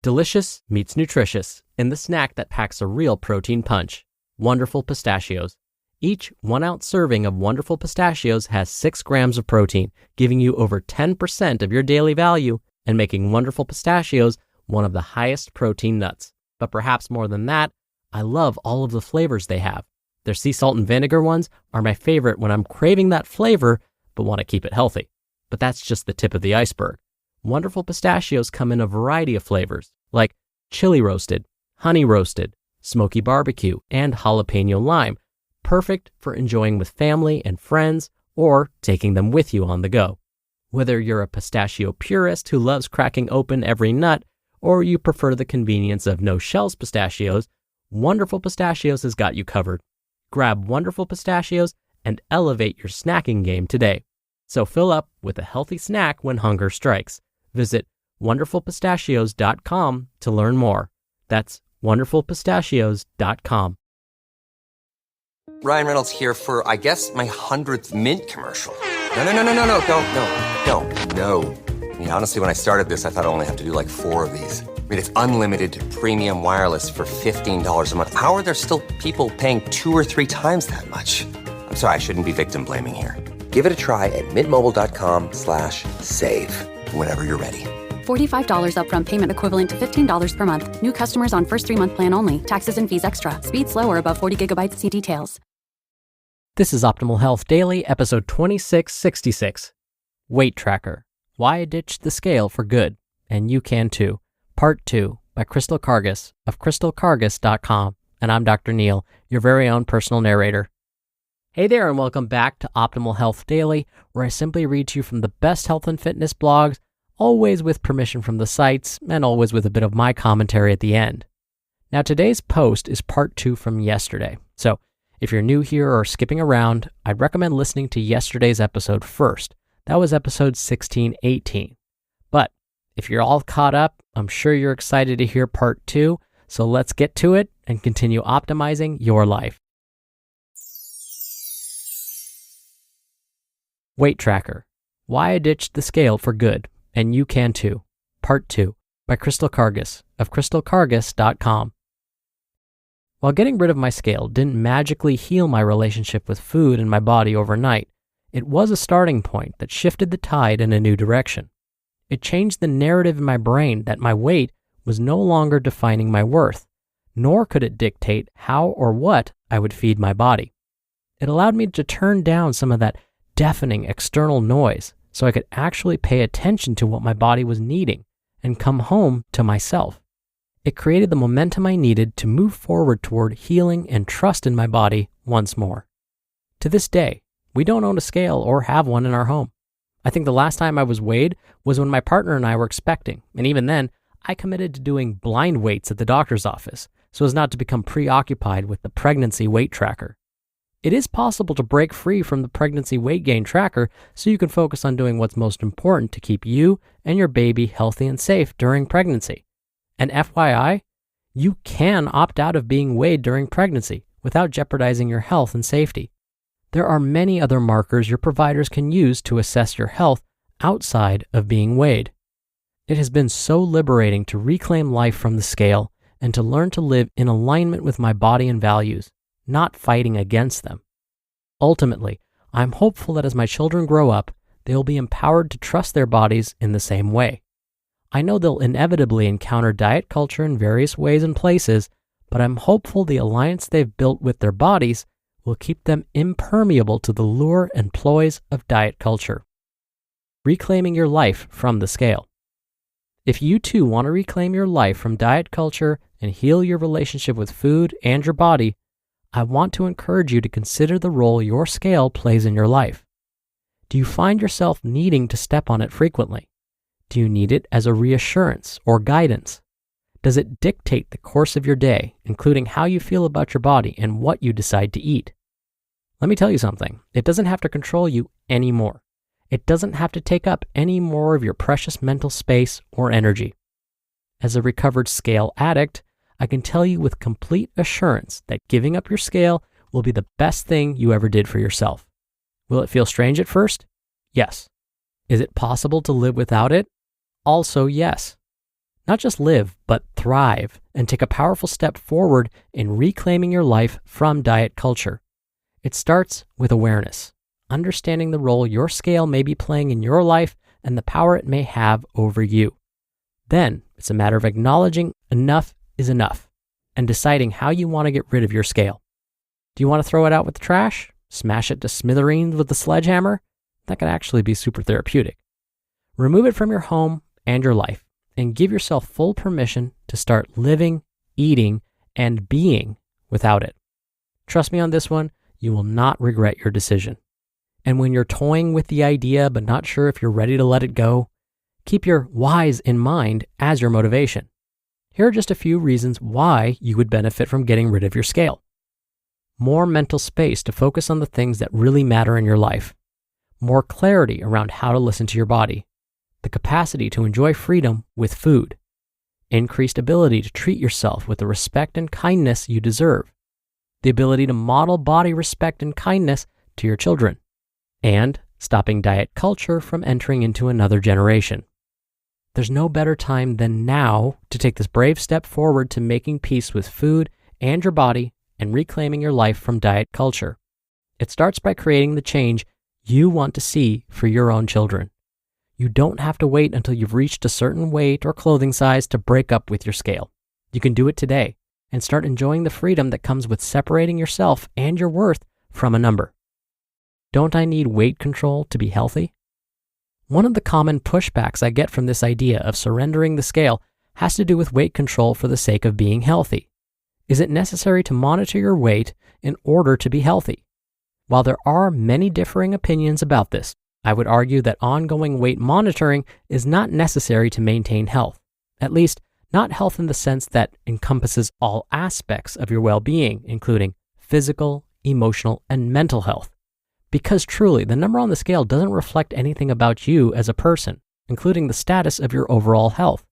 Delicious meets nutritious in the snack that packs a real protein punch. Wonderful Pistachios. Each 1-ounce serving of Wonderful Pistachios has 6 grams of protein, giving you over 10% of your daily value and making Wonderful Pistachios one of the highest protein nuts. But perhaps more than that, I love all of the flavors they have. Their sea salt and vinegar ones are my favorite when I'm craving that flavor but want to keep it healthy. But that's just the tip of the iceberg. Wonderful Pistachios come in a variety of flavors, like chili roasted, honey roasted, smoky barbecue, and jalapeno lime, perfect for enjoying with family and friends or taking them with you on the go. Whether you're a pistachio purist who loves cracking open every nut, or you prefer the convenience of no-shells pistachios, Wonderful Pistachios has got you covered. Grab Wonderful Pistachios and elevate your snacking game today. So fill up with a healthy snack when hunger strikes. Visit wonderfulpistachios.com to learn more. That's wonderfulpistachios.com. Ryan Reynolds here for, I guess, my 100th Mint commercial. No, don't. I mean, honestly, when I started this, I thought I only have to do like 4 of these. I mean, it's unlimited premium wireless for $15 a month. How are there still people paying 2 or 3 times that much? I'm sorry, I shouldn't be victim blaming here. Give it a try at mintmobile.com/save. Whenever you're ready. $45 upfront payment equivalent to $15 per month. New customers on first 3-month plan only. Taxes and fees extra. Speed slower above 40 gigabytes. See details. This is Optimal Health Daily, episode 2666. Weight Tracker. Why I Ditched the Scale for Good, and You Can Too. Part 2 by Crystal Karges of crystalkarges.com. And I'm Dr. Neil, your very own personal narrator. Hey there, and welcome back to Optimal Health Daily, where I simply read to you from the best health and fitness blogs, always with permission from the sites, and always with a bit of my commentary at the end. Now, today's post is part 2 from yesterday. So, if you're new here or skipping around, I'd recommend listening to yesterday's episode first. That was episode 1618. But if you're all caught up, I'm sure you're excited to hear part 2, so let's get to it and continue optimizing your life. Weight Tracker. Why I Ditched the Scale for Good, and You Can Too. Part 2 by Crystal Karges of crystalkarges.com. While getting rid of my scale didn't magically heal my relationship with food and my body overnight, it was a starting point that shifted the tide in a new direction. It changed the narrative in my brain that my weight was no longer defining my worth, nor could it dictate how or what I would feed my body. It allowed me to turn down some of that deafening external noise so I could actually pay attention to what my body was needing and come home to myself. It created the momentum I needed to move forward toward healing and trust in my body once more. To this day, we don't own a scale or have one in our home. I think the last time I was weighed was when my partner and I were expecting, and even then, I committed to doing blind weights at the doctor's office so as not to become preoccupied with the pregnancy weight tracker. It is possible to break free from the pregnancy weight gain tracker so you can focus on doing what's most important to keep you and your baby healthy and safe during pregnancy. And FYI, you can opt out of being weighed during pregnancy without jeopardizing your health and safety. There are many other markers your providers can use to assess your health outside of being weighed. It has been so liberating to reclaim life from the scale and to learn to live in alignment with my body and values, not fighting against them. Ultimately, I'm hopeful that as my children grow up, they'll be empowered to trust their bodies in the same way. I know they'll inevitably encounter diet culture in various ways and places, but I'm hopeful the alliance they've built with their bodies will keep them impermeable to the lure and ploys of diet culture. Reclaiming your life from the scale. If you too want to reclaim your life from diet culture and heal your relationship with food and your body, I want to encourage you to consider the role your scale plays in your life. Do you find yourself needing to step on it frequently? Do you need it as a reassurance or guidance? Does it dictate the course of your day, including how you feel about your body and what you decide to eat? Let me tell you something. It doesn't have to control you anymore. It doesn't have to take up any more of your precious mental space or energy. As a recovered scale addict, I can tell you with complete assurance that giving up your scale will be the best thing you ever did for yourself. Will it feel strange at first? Yes. Is it possible to live without it? Also, yes. Not just live, but thrive and take a powerful step forward in reclaiming your life from diet culture. It starts with awareness, understanding the role your scale may be playing in your life and the power it may have over you. Then it's a matter of acknowledging enough is enough and deciding how you want to get rid of your scale. Do you want to throw it out with the trash? Smash it to smithereens with the sledgehammer? That could actually be super therapeutic. Remove it from your home and your life and give yourself full permission to start living, eating, and being without it. Trust me on this one, you will not regret your decision. And when you're toying with the idea but not sure if you're ready to let it go, keep your whys in mind as your motivation. Here are just a few reasons why you would benefit from getting rid of your scale. More mental space to focus on the things that really matter in your life. More clarity around how to listen to your body. The capacity to enjoy freedom with food. Increased ability to treat yourself with the respect and kindness you deserve. The ability to model body respect and kindness to your children. And stopping diet culture from entering into another generation. There's no better time than now to take this brave step forward to making peace with food and your body and reclaiming your life from diet culture. It starts by creating the change you want to see for your own children. You don't have to wait until you've reached a certain weight or clothing size to break up with your scale. You can do it today and start enjoying the freedom that comes with separating yourself and your worth from a number. Don't I need weight control to be healthy? One of the common pushbacks I get from this idea of surrendering the scale has to do with weight control for the sake of being healthy. Is it necessary to monitor your weight in order to be healthy? While there are many differing opinions about this, I would argue that ongoing weight monitoring is not necessary to maintain health, at least not health in the sense that encompasses all aspects of your well-being, including physical, emotional, and mental health. Because truly, the number on the scale doesn't reflect anything about you as a person, including the status of your overall health.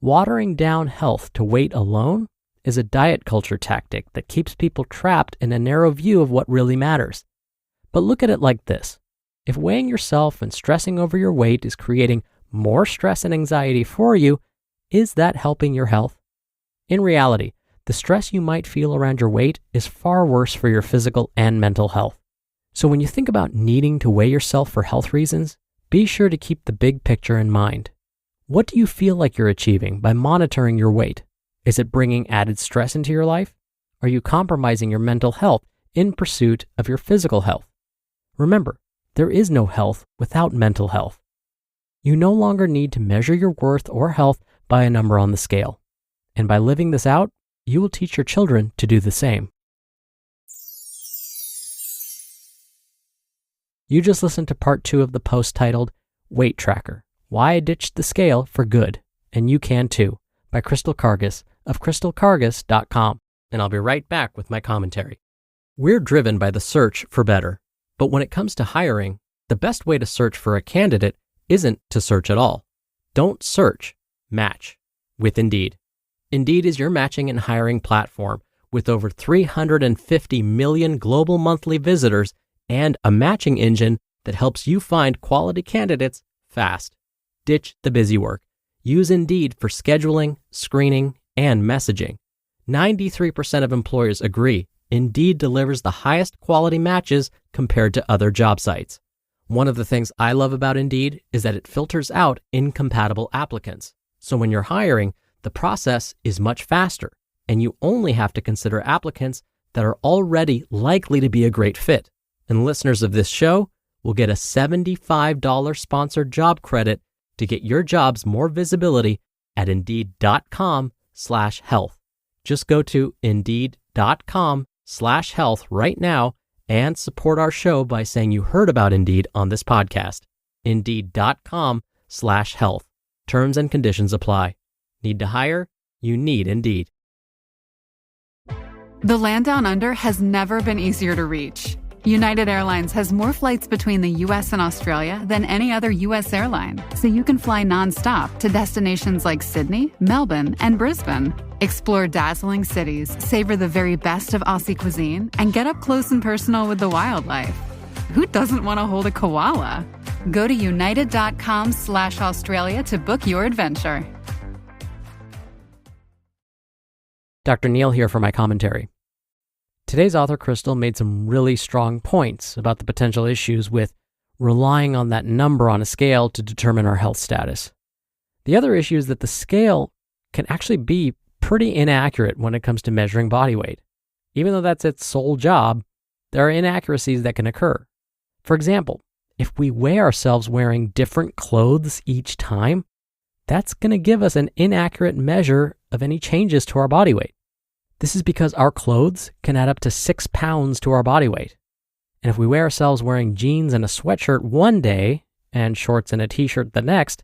Watering down health to weight alone is a diet culture tactic that keeps people trapped in a narrow view of what really matters. But look at it like this. If weighing yourself and stressing over your weight is creating more stress and anxiety for you, is that helping your health? In reality, the stress you might feel around your weight is far worse for your physical and mental health. So when you think about needing to weigh yourself for health reasons, be sure to keep the big picture in mind. What do you feel like you're achieving by monitoring your weight? Is it bringing added stress into your life? Are you compromising your mental health in pursuit of your physical health? Remember, there is no health without mental health. You no longer need to measure your worth or health by a number on the scale. And by living this out, you will teach your children to do the same. You just listened to part 2 of the post titled Weight Tracker, Why I Ditched the Scale for Good, and You Can Too, by Crystal Karges of crystalkarges.com. And I'll be right back with my commentary. We're driven by the search for better. But when it comes to hiring, the best way to search for a candidate isn't to search at all. Don't search, match with Indeed. Indeed is your matching and hiring platform with over 350 million global monthly visitors and a matching engine that helps you find quality candidates fast. Ditch the busy work. Use Indeed for scheduling, screening, and messaging. 93% of employers agree Indeed delivers the highest quality matches compared to other job sites. One of the things I love about Indeed is that it filters out incompatible applicants. So when you're hiring, the process is much faster, and you only have to consider applicants that are already likely to be a great fit. And listeners of this show will get a $75 sponsored job credit to get your jobs more visibility at Indeed.com/health. Just go to Indeed.com/health right now and support our show by saying you heard about Indeed on this podcast. Indeed.com/health. Terms and conditions apply. Need to hire? You need Indeed. The land down under has never been easier to reach. United Airlines has more flights between the U.S. and Australia than any other U.S. airline, so you can fly nonstop to destinations like Sydney, Melbourne, and Brisbane. Explore dazzling cities, savor the very best of Aussie cuisine, and get up close and personal with the wildlife. Who doesn't want to hold a koala? Go to united.com/Australia to book your adventure. Dr. Neil here for my commentary. Today's author, Crystal, made some really strong points about the potential issues with relying on that number on a scale to determine our health status. The other issue is that the scale can actually be pretty inaccurate when it comes to measuring body weight. Even though that's its sole job, there are inaccuracies that can occur. For example, if we weigh ourselves wearing different clothes each time, that's going to give us an inaccurate measure of any changes to our body weight. This is because our clothes can add up to 6 pounds to our body weight. And if we weigh ourselves wearing jeans and a sweatshirt one day and shorts and a t-shirt the next,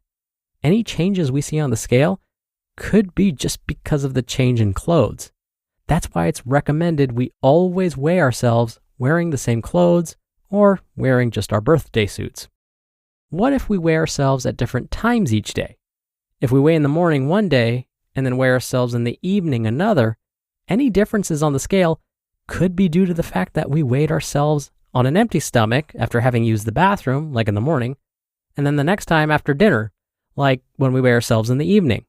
any changes we see on the scale could be just because of the change in clothes. That's why it's recommended we always weigh ourselves wearing the same clothes or wearing just our birthday suits. What if we weigh ourselves at different times each day? If we weigh in the morning one day and then weigh ourselves in the evening another, any differences on the scale could be due to the fact that we weighed ourselves on an empty stomach after having used the bathroom, like in the morning, and then the next time after dinner, like when we weigh ourselves in the evening.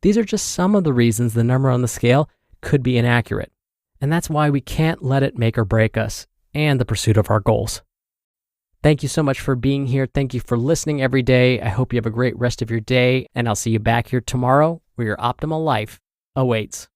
These are just some of the reasons the number on the scale could be inaccurate, and that's why we can't let it make or break us and the pursuit of our goals. Thank you so much for being here. Thank you for listening every day. I hope you have a great rest of your day, and I'll see you back here tomorrow where your optimal life awaits.